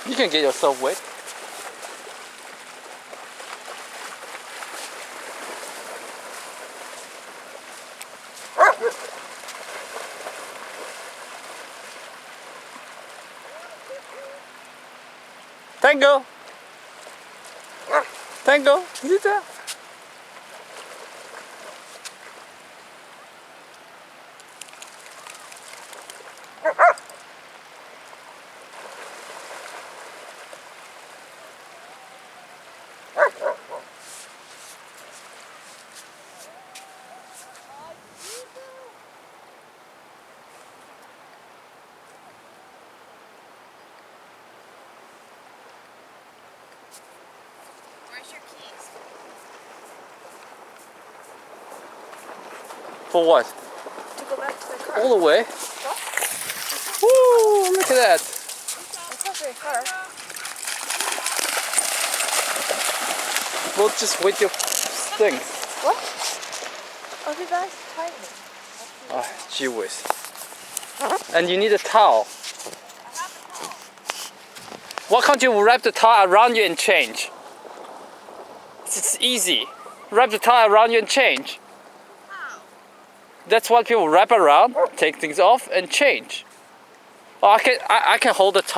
You can get yourself wet. Tango! Tango! Zita! Where's your keys? For what? To go back to the car. All the way? Woo! Look at that! That's not very far. We'll just wet your things. What? Oh, the bag's tiny. Oh, gee whiz. And you need a towel. Why can't you wrap the towel around you and change? It's easy. Wrap the towel around you and change. How? That's what people wrap around, take things off and change. Oh, I can hold the towel.